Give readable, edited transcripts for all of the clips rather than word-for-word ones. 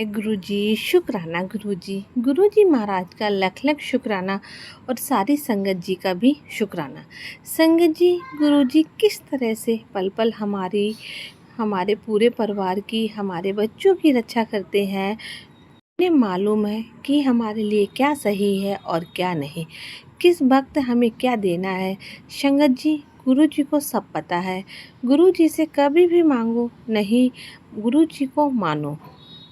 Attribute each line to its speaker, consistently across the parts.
Speaker 1: गुरुजी शुक्राना गुरुजी महाराज का लख लख शुक्राना और सारी संगत जी का भी शुक्राना। संगत जी, गुरुजी किस तरह से पल पल हमारे पूरे परिवार की, हमारे बच्चों की रक्षा करते हैं। उन्हें मालूम है कि हमारे लिए क्या सही है और क्या नहीं, किस वक्त हमें क्या देना है। संगत जी, गुरुजी को सब पता है। गुरुजी से कभी भी मांगो नहीं, गुरुजी को मानो।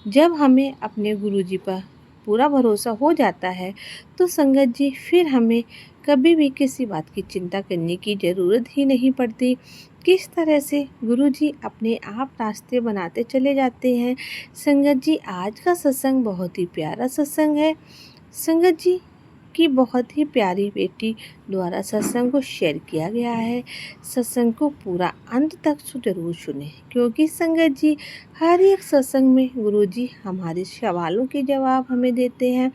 Speaker 1: जब हमें अपने गुरुजी पर पूरा भरोसा हो जाता है तो संगत जी फिर हमें कभी भी किसी बात की चिंता करने की ज़रूरत ही नहीं पड़ती। किस तरह से गुरुजी अपने आप रास्ते बनाते चले जाते हैं। संगत जी, आज का सत्संग बहुत ही प्यारा सत्संग है। संगत जी की बहुत ही प्यारी बेटी द्वारा सत्संग को शेयर किया गया है। सत्संग को पूरा अंत तक ज़रूर सुने, क्योंकि संगत जी हर एक सत्संग में गुरुजी हमारे सवालों के जवाब हमें देते हैं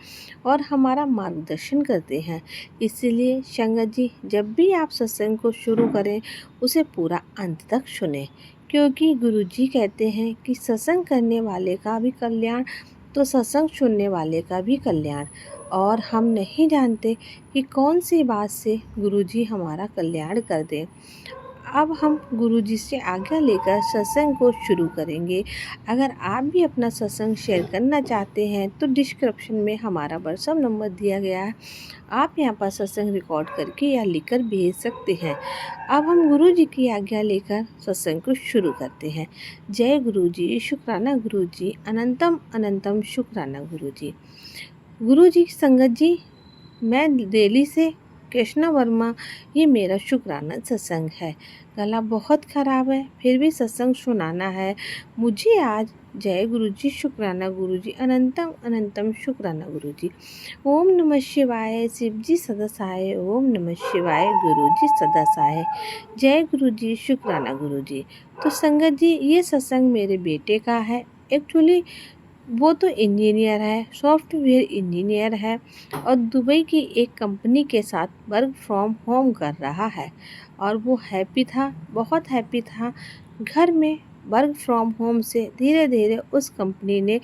Speaker 1: और हमारा मार्गदर्शन करते हैं। इसीलिए संगत जी, जब भी आप सत्संग को शुरू करें उसे पूरा अंत तक सुने, क्योंकि गुरुजी कहते हैं कि सत्संग करने वाले का भी कल्याण तो सत्संग सुनने वाले का भी कल्याण। और हम नहीं जानते कि कौन सी बात से गुरुजी हमारा कल्याण कर दें। अब हम गुरुजी से आज्ञा लेकर सत्संग को शुरू करेंगे। अगर आप भी अपना सत्संग शेयर करना चाहते हैं तो डिस्क्रिप्शन में हमारा व्हाट्सएप नंबर दिया गया है, आप यहां पर सत्संग रिकॉर्ड करके या लिखकर भेज सकते हैं। अब हम गुरुजी की आज्ञा लेकर सत्संग को शुरू करते हैं। जय गुरुजी, शुक्राना गुरुजी, अनंतम अनंतम शुक्राना गुरुजी। गुरुजी संगत जी, मैं दिल्ली से कृष्णा वर्मा, ये मेरा शुक्राना सत्संग है। गला बहुत ख़राब है फिर भी सत्संग सुनाना है मुझे आज। जय गुरुजी, शुक्राना गुरुजी, अनंतम अनंतम शुक्राना गुरुजी। ओम नमः शिवाय, शिवजी सदा सहाय। ओम नमः शिवाय, गुरुजी सदा सहाय। जय गुरुजी, शुक्राना गुरुजी। तो संगत जी, ये सत्संग मेरे बेटे का है। एक्चुअली वो तो इंजीनियर है, सॉफ्टवेयर इंजीनियर है और दुबई की एक कंपनी के साथ वर्क फ्रॉम होम कर रहा है। और वो हैप्पी था, बहुत हैप्पी था। घर में वर्क फ्रॉम होम से धीरे धीरे उस कंपनी ने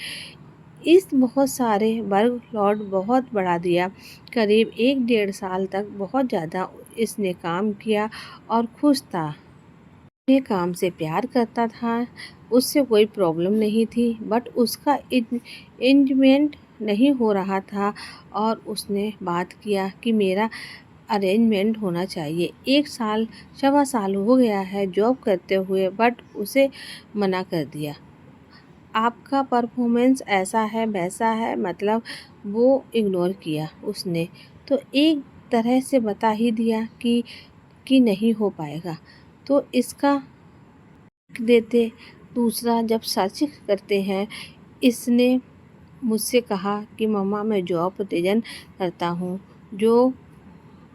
Speaker 1: इस बहुत सारे वर्क लोड बहुत बढ़ा दिया। करीब 1-1.5 साल तक बहुत ज़्यादा इसने काम किया और खुश था। अपने काम से प्यार करता था, उससे कोई प्रॉब्लम नहीं थी, बट उसका एंगेजमेंट नहीं हो रहा था और उसने बात किया कि मेरा अरेंजमेंट होना चाहिए। 1 साल 1.25 साल हो गया है जॉब करते हुए, बट उसे मना कर दिया। आपका परफॉर्मेंस ऐसा है वैसा है, मतलब वो इग्नोर किया उसने। तो एक तरह से बता ही दिया कि नहीं हो पाएगा। तो इसका देते दूसरा जब सर्च करते हैं, इसने मुझसे कहा कि मम्मा मैं जॉब रिज़ाइन करता हूँ, जो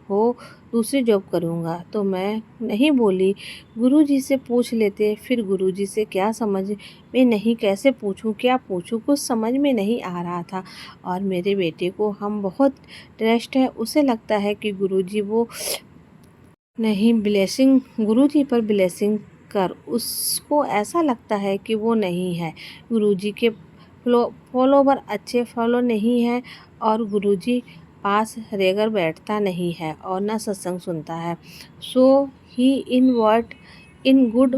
Speaker 1: हो दूसरी जॉब करूँगा। तो मैं नहीं बोली, गुरुजी से पूछ लेते। फिर गुरुजी से क्या समझ में नहीं, कैसे पूछूं, क्या पूछूं, कुछ समझ में नहीं आ रहा था। और मेरे बेटे को हम बहुत ट्रस्ट है, उसे लगता है कि गुरुजी वो नहीं, ब्लेसिंग गुरुजी पर ब्लेसिंग कर, उसको ऐसा लगता है कि वो नहीं है। गुरुजी के फॉलोवर अच्छे फॉलो नहीं है और गुरुजी पास रेगर बैठता नहीं है और ना सत्संग सुनता है। So he in word in good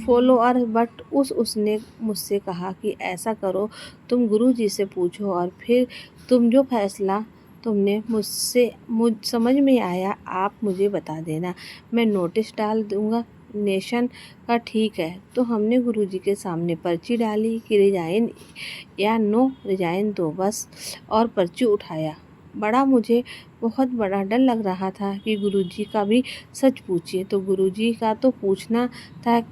Speaker 1: follower, but उसने मुझसे कहा कि ऐसा करो, तुम गुरुजी से पूछो और फिर तुम जो फैसला तुमने मुझ समझ में आया आप मुझे बता देना, मैं नोटिस डाल दूँगा नेशन का। ठीक है। तो हमने गुरुजी के सामने पर्ची डाली कि रिजाइन या नो रिजाइन दो बस, और पर्ची उठाया। मुझे बहुत बड़ा डर लग रहा था कि गुरुजी का भी सच पूछिए। तो गुरुजी का तो पूछना था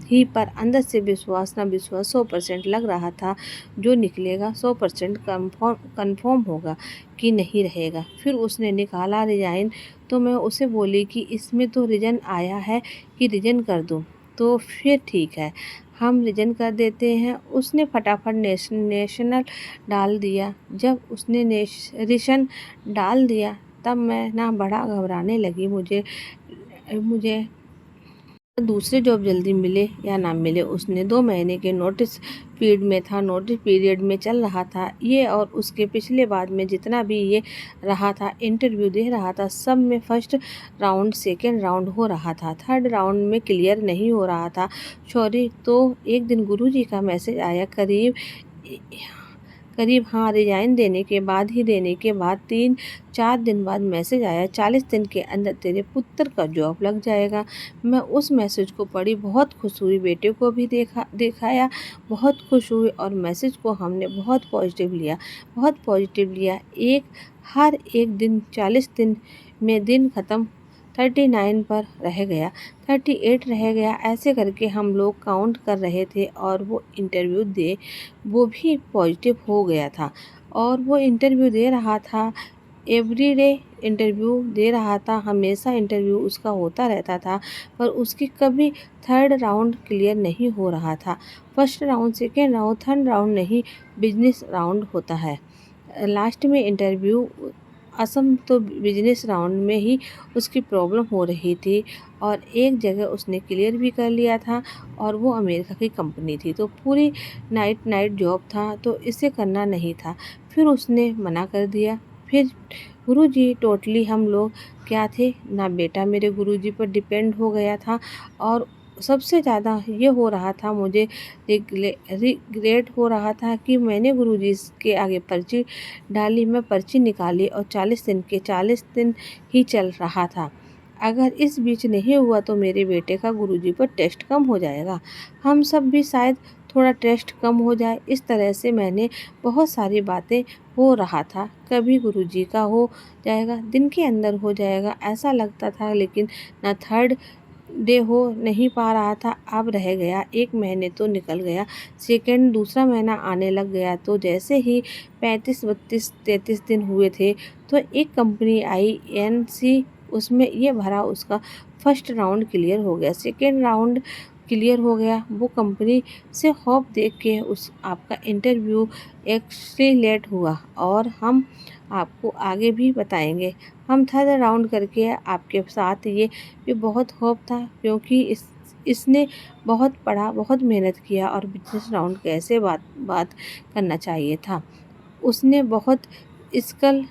Speaker 1: ही, पर अंदर से विश्वास ना विश्वास 100% लग रहा था, जो निकलेगा 100% कन्फर्म होगा कि नहीं रहेगा। फिर उसने निकाला रिजाइन, तो मैं उसे बोली कि इसमें तो रिजन आया है कि रिजन कर दूं। तो फिर ठीक है, हम रिजन कर देते हैं। उसने फटाफट नेशनल डाल दिया। जब उसने नेशन डाल दिया तब मैं ना बड़ा घबराने लगी। मुझे दूसरी जॉब जल्दी मिले या ना मिले, उसने 2 महीने के नोटिस पीरियड में था, नोटिस पीरियड में चल रहा था ये, और उसके पिछले बाद में जितना भी ये रहा था, इंटरव्यू दे रहा था, सब में फर्स्ट राउंड सेकेंड राउंड हो रहा था, थर्ड राउंड में क्लियर नहीं हो रहा था। सॉरी। तो एक दिन गुरुजी का मैसेज आया, करीब हाँ रिजाइन देने के बाद 3-4 दिन बाद मैसेज आया, 40 दिन के अंदर तेरे पुत्र का जॉब लग जाएगा। मैं उस मैसेज को पढ़ी, बहुत खुश हुई, बेटे को भी दिखाया, बहुत खुश हुई, और मैसेज को हमने बहुत पॉजिटिव लिया। हर एक दिन 40 दिन में दिन ख़त्म 39 पर रह गया, 38 रह गया, ऐसे करके हम लोग काउंट कर रहे थे, और वो भी पॉजिटिव हो गया था, और वो इंटरव्यू दे रहा था, एवरीडे इंटरव्यू दे रहा था, हमेशा इंटरव्यू उसका होता रहता था, पर उसकी कभी थर्ड राउंड क्लियर नहीं हो रहा था। First round, second round, third round नहीं, बिजनेस राउंड होता है। लास्ट में इंटरव्यू असम तो बिजनेस राउंड में ही उसकी प्रॉब्लम हो रही थी, और एक जगह उसने क्लियर भी कर लिया था, और वो अमेरिका की कंपनी थी, तो पूरी नाइट जॉब था, तो इसे करना नहीं था। फिर उसने मना कर दिया। फिर गुरुजी टोटली हम लोग क्या थे ना, बेटा मेरे गुरुजी पर डिपेंड हो गया था, और सबसे ज़्यादा ये हो रहा था, मुझे रिग्रेट हो रहा था कि मैंने गुरुजी के आगे पर्ची डाली, मैं पर्ची निकाली, और 40 दिन के 40 दिन ही चल रहा था। अगर इस बीच नहीं हुआ तो मेरे बेटे का गुरुजी पर टेस्ट कम हो जाएगा, हम सब भी शायद थोड़ा टेस्ट कम हो जाए। इस तरह से मैंने बहुत सारी बातें हो रहा था, कभी गुरुजी का हो जाएगा, दिन के अंदर हो जाएगा, ऐसा लगता था, लेकिन ना थर्ड डे हो नहीं पा रहा था। अब रह गया 1 महीने तो निकल गया, सेकेंड दूसरा महीना आने लग गया, तो जैसे ही 35, 32, 33 दिन हुए थे, तो एक कंपनी आई एनसी, उसमें ये भरा, उसका फर्स्ट राउंड क्लियर हो गया, सेकेंड राउंड क्लियर हो गया। वो कंपनी से होप देख के उस आपका इंटरव्यू एक्चुअली लेट हुआ, और हम आपको आगे भी बताएंगे। हम थर्ड राउंड करके आपके साथ ये भी बहुत होप था, क्योंकि इसने बहुत पढ़ा, बहुत मेहनत किया, और बिजनेस राउंड कैसे बात करना चाहिए था, उसने बहुत स्किल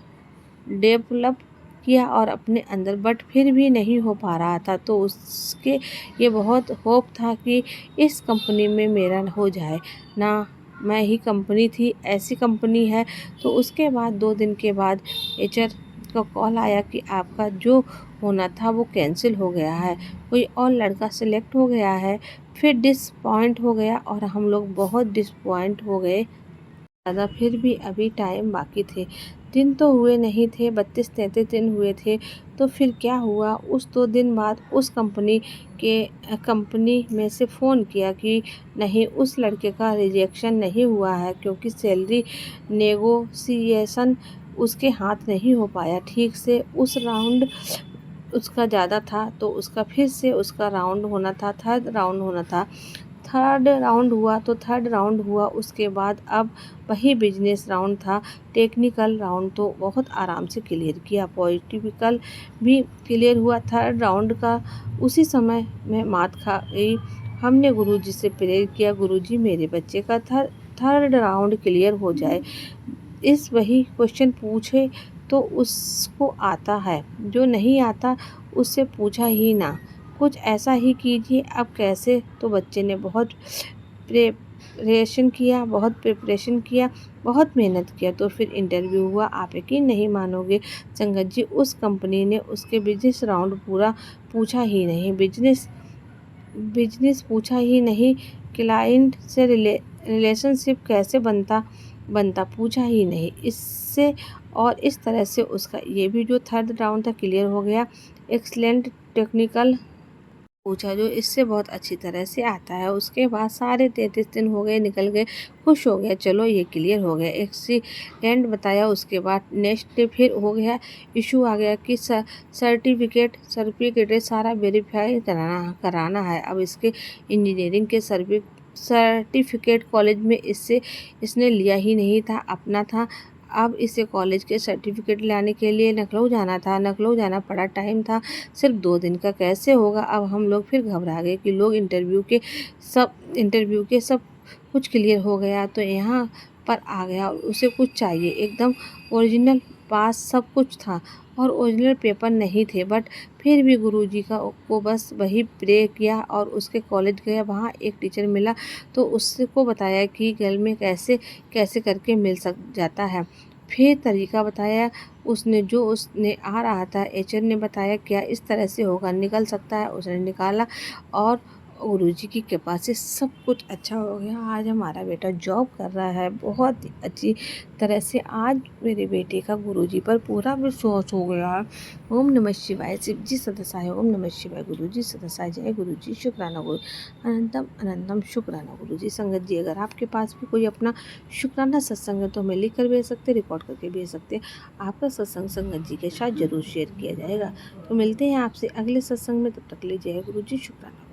Speaker 1: डेवलप किया और अपने अंदर, बट फिर भी नहीं हो पा रहा था, तो उसके ये बहुत होप था कि इस कंपनी में मेरा हो जाए ना, मैं ही कंपनी थी, ऐसी कंपनी है। तो उसके बाद 2 दिन के बाद एचआर का कॉल आया कि आपका जो होना था वो कैंसिल हो गया है, कोई और लड़का सेलेक्ट हो गया है। फिर डिसपॉइंट हो गया, और हम लोग बहुत डिसपॉइंट हो गए ज़्यादा। फिर भी अभी टाइम बाकी थे, दिन तो हुए नहीं थे, 32-33 दिन हुए थे। तो फिर क्या हुआ, उस 2 दिन बाद उस कंपनी में से फ़ोन किया कि नहीं, उस लड़के का रिजेक्शन नहीं हुआ है, क्योंकि सैलरी नेगोशिएशन उसके हाथ नहीं हो पाया ठीक से। उस राउंड उसका ज़्यादा था, तो उसका फिर से उसका राउंड होना था, थर्ड राउंड होना था। थर्ड राउंड हुआ तो थर्ड राउंड हुआ, उसके बाद अब वही बिजनेस राउंड था। टेक्निकल राउंड तो बहुत आराम से क्लियर किया, पॉलिटिकल भी क्लियर हुआ। थर्ड राउंड का उसी समय मैं मात खा गई। हमने गुरुजी से प्रेयर किया, गुरुजी मेरे बच्चे का थर्ड राउंड क्लियर हो जाए। इस वही क्वेश्चन पूछे तो उसको आता है, जो नहीं आता उससे पूछा ही ना, कुछ ऐसा ही कीजिए। अब कैसे, तो बच्चे ने बहुत प्रिपरेशन किया, बहुत मेहनत किया, तो फिर इंटरव्यू हुआ। आप यकीन नहीं मानोगे संगत जी, उस कंपनी ने उसके बिजनेस राउंड पूरा पूछा ही नहीं, बिजनेस पूछा ही नहीं, क्लाइंट से रिलेशनशिप कैसे बनता पूछा ही नहीं। इससे और इस तरह से उसका ये भी जो थर्ड राउंड था क्लियर हो गया। एक्सलेंट टेक्निकल पूछा, जो इससे बहुत अच्छी तरह से आता है। उसके बाद सारे 33 दिन हो गए, निकल गए, खुश हो गया, चलो ये क्लियर हो गया, एक्सीडेंट बताया। उसके बाद नेक्स्ट डे फिर हो गया, इशू आ गया कि सर्टिफिकेट सारा वेरीफाई कराना है। अब इसके इंजीनियरिंग के सर्टिफिकेट कॉलेज में इसने लिया ही नहीं था, अपना था। अब इसे कॉलेज के सर्टिफिकेट लाने के लिए लखनऊ जाना था। लखनऊ जाना पड़ा, टाइम था सिर्फ 2 दिन का, कैसे होगा। अब हम लोग फिर घबरा गए कि लोग इंटरव्यू के सब कुछ क्लियर हो गया तो यहाँ पर आ गया। उसे कुछ चाहिए एकदम ओरिजिनल, पास सब कुछ था और ओरिजिनल पेपर नहीं थे, बट फिर भी गुरुजी को बस वही प्रे किया और उसके कॉलेज गया। वहाँ एक टीचर मिला तो उसको बताया कि गर्ल में कैसे कैसे करके मिल सक जाता है। फिर तरीका बताया उसने, जो उसने आ रहा था। एचर ने बताया क्या इस तरह से होगा, निकल सकता है। उसने निकाला और गुरुजी की कृपा से सब कुछ अच्छा हो गया। आज हमारा बेटा जॉब कर रहा है बहुत ही अच्छी तरह से। आज मेरे बेटे का गुरुजी पर पूरा विश्वास हो गया है। ओम नमः शिवाय। शिव जी सदसाय। ओम नमः शिवाय। गुरुजी सदसाय। जय गुरुजी। शुक्राना गुरु। अनंतम अनंतम शुक्राना गुरुजी। संगत जी, अगर आपके पास भी कोई अपना शुक्राना सत्संग है तो हमें लिख कर भेज सकते, रिकॉर्ड करके भेज सकते। आपका सत्संग संगत जी के साथ जरूर शेयर किया जाएगा। तो मिलते हैं आपसे अगले सत्संग में, तब तक ले जय गुरुजी। शुक्राना।